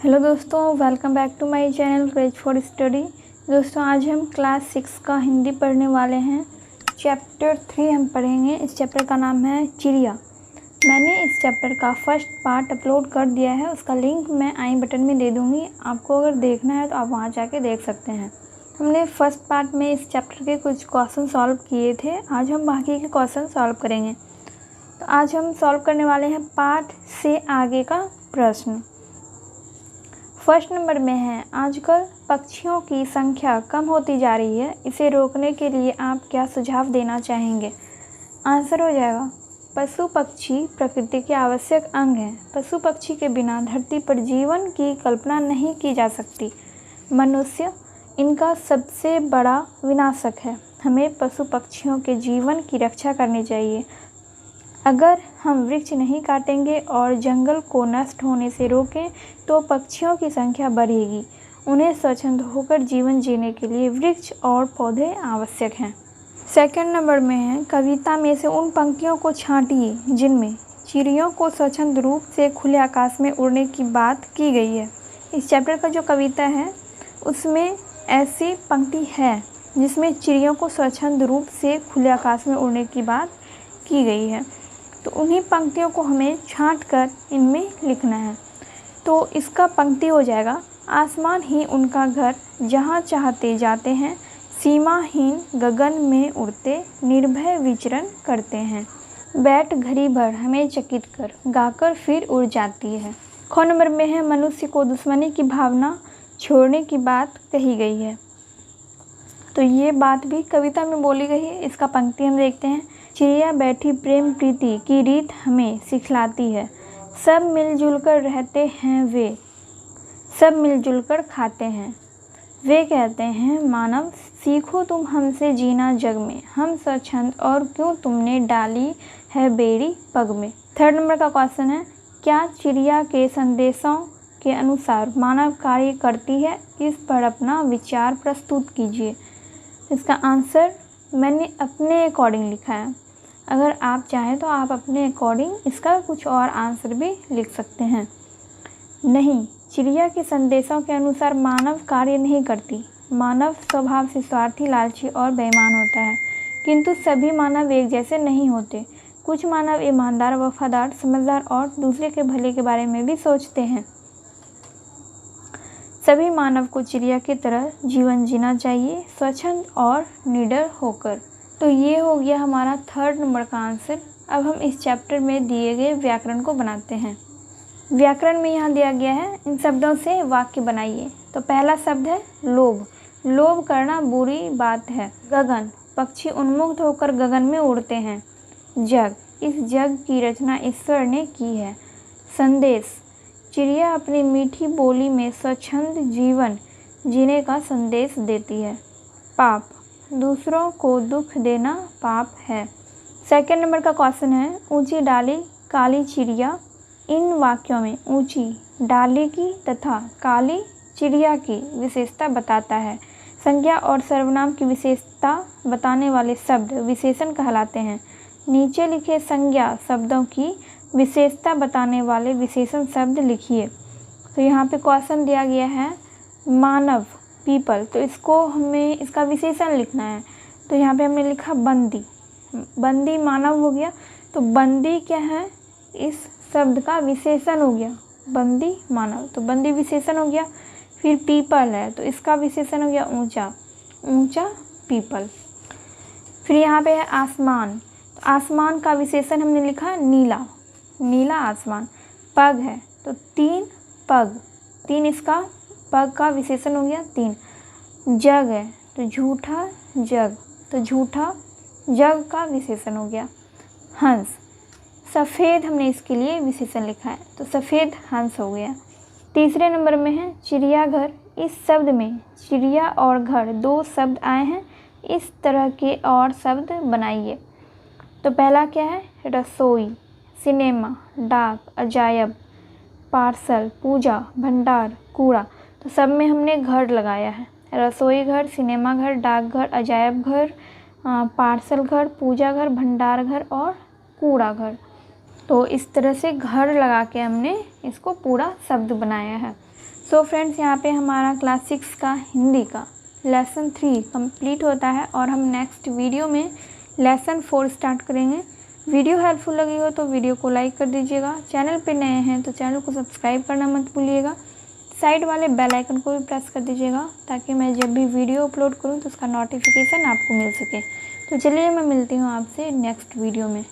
Hello दोस्तों, welcome back to my channel craze for study. दोस्तों, आज हम क्लास 6 का हिंदी पढ़ने वाले हैं। चैप्टर 3 हम पढ़ेंगे। इस चैप्टर का नाम है चिड़िया। मैंने इस चैप्टर का फर्स्ट पार्ट अपलोड कर दिया है, उसका लिंक मैं आई बटन में दे दूँगी। आपको अगर देखना है तो आप वहाँ जाके देख सकते हैं। हमने फर्स्ट पार्ट में इस चैप्टर के कुछ क्वेश्चन सॉल्व किए थे। आज हम बाकी के क्वेश्चन सॉल्व करेंगे। तो आज हम सॉल्व करने वाले हैं पार्ट से आगे का प्रश्न। फर्स्ट नंबर में है, आजकल पक्षियों की संख्या कम होती जा रही है, इसे रोकने के लिए आप क्या सुझाव देना चाहेंगे? आंसर हो जाएगा, पशु पक्षी प्रकृति के आवश्यक अंग हैं। पशु पक्षी के बिना धरती पर जीवन की कल्पना नहीं की जा सकती। मनुष्य इनका सबसे बड़ा विनाशक है। हमें पशु पक्षियों के जीवन की रक्षा करनी चाहिए। अगर हम वृक्ष नहीं काटेंगे और जंगल को नष्ट होने से रोकें तो पक्षियों की संख्या बढ़ेगी। उन्हें स्वच्छंद होकर जीवन जीने के लिए वृक्ष और पौधे आवश्यक हैं। सेकंड नंबर में है, कविता में से उन पंक्तियों को छांटिए जिनमें चिड़ियों को स्वच्छंद रूप से खुले आकाश में उड़ने की बात की गई है। इस चैप्टर का जो कविता है उसमें ऐसी पंक्ति है जिसमें चिड़ियों को स्वच्छंद रूप से खुले आकाश में उड़ने की बात की गई है। तो उन्हीं पंक्तियों को हमें छांट कर इनमें लिखना है। तो इसका पंक्ति हो जाएगा, आसमान ही उनका घर, जहाँ चाहते जाते हैं, सीमाहीन गगन में उड़ते निर्भय विचरण करते हैं। बैठ घड़ी भर हमें चकित कर, गाकर फिर उड़ जाती है। ख नंबर में है, मनुष्य को दुश्मनी की भावना छोड़ने की बात कही गई है। तो ये बात भी कविता में बोली गई है। इसका पंक्ति हम देखते हैं, चिड़िया बैठी प्रेम प्रीति की रीत हमें सिखलाती है। सब मिलजुल कर रहते हैं वे, सब मिलजुल कर खाते हैं। वे कहते हैं मानव सीखो तुम हमसे जीना जग में, हम स्वच्छंद और क्यों तुमने डाली है बेड़ी पग में। थर्ड नंबर का क्वेश्चन है, क्या चिड़िया के संदेशों के अनुसार मानव कार्य करती है? इस पर अपना विचार प्रस्तुत कीजिए। इसका आंसर मैंने अपने अकॉर्डिंग लिखा है। अगर आप चाहें तो आप अपने अकॉर्डिंग इसका कुछ और आंसर भी लिख सकते हैं। नहीं, चिड़िया के संदेशों के अनुसार मानव कार्य नहीं करती। मानव स्वभाव से स्वार्थी, लालची और बेईमान होता है, किंतु सभी मानव एक जैसे नहीं होते। कुछ मानव ईमानदार, वफादार, समझदार और दूसरे के भले के बारे में भी सोचते हैं। सभी मानव को चिड़िया की तरह जीवन जीना चाहिए, स्वच्छंद और निडर होकर। तो ये हो गया हमारा थर्ड नंबर का आंसर। अब हम इस चैप्टर में दिए गए व्याकरण को बनाते हैं। व्याकरण में यहाँ दिया गया है, इन शब्दों से वाक्य बनाइए। तो पहला शब्द है लोभ। लोभ करना बुरी बात है। गगन, पक्षी उन्मुक्त होकर गगन में उड़ते हैं। जग, इस जग की रचना ईश्वर ने की है। संदेश, चिड़िया अपनी मीठी बोली में स्वच्छंद जीवन जीने का संदेश देती है। पाप, दूसरों को दुख देना पाप है। सेकंड नंबर का क्वेश्चन है, ऊंची डाली काली चिड़िया। इन वाक्यों में ऊंची डाली की तथा काली चिड़िया की विशेषता बताता है। संज्ञा और सर्वनाम की विशेषता बताने वाले शब्द विशेषण कहलाते हैं। नीचे लिखे संज्ञा शब्दों की विशेषता बताने वाले विशेषण शब्द लिखिए। तो यहाँ पे क्वेश्चन दिया गया है मानव, पीपल, तो इसको हमें इसका विशेषण लिखना है। तो यहाँ पे हमने लिखा बंदी। बंदी मानव हो गया, तो बंदी क्या है? इस शब्द का विशेषण हो गया। बंदी मानव, तो बंदी विशेषण हो गया। फिर पीपल है, तो इसका विशेषण हो गया ऊंचा, ऊंचा पीपल। फिर यहाँ पे है आसमान। तो आसमान का विशेषण हमने लिखा नीला, नीला आसमान। पग है, तो तीन पग, तीन इसका पग का विशेषण हो गया तीन। जग है, तो झूठा जग, तो झूठा जग का विशेषण हो गया। हंस, सफ़ेद हमने इसके लिए विशेषण लिखा है, तो सफ़ेद हंस हो गया। तीसरे नंबर में है चिड़ियाघर। इस शब्द में चिड़िया और घर दो शब्द आए हैं, इस तरह के और शब्द बनाइए। तो पहला क्या है? रसोई, सिनेमा, डाक, अजायब, पार्सल, पूजा, भंडार, कूड़ा। तो सब में हमने घर लगाया है। रसोई घर, सिनेमा घर, डाकघर, अजायब घर, पार्सल घर, पूजा घर, भंडार घर और कूड़ा घर। तो इस तरह से घर लगा के हमने इसको पूरा शब्द बनाया है। सो फ्रेंड्स, यहाँ पे हमारा क्लास 6 का हिंदी का लेसन 3 कंप्लीट होता है और हम नेक्स्ट वीडियो में लेसन 4 स्टार्ट करेंगे। वीडियो हेल्पफुल लगी हो तो वीडियो को लाइक कर दीजिएगा। चैनल पे नए हैं तो चैनल को सब्सक्राइब करना मत भूलिएगा। साइड वाले बेल आइकन को भी प्रेस कर दीजिएगा ताकि मैं जब भी वीडियो अपलोड करूँ तो उसका नोटिफिकेशन आपको मिल सके। तो चलिए, मैं मिलती हूँ आपसे नेक्स्ट वीडियो में।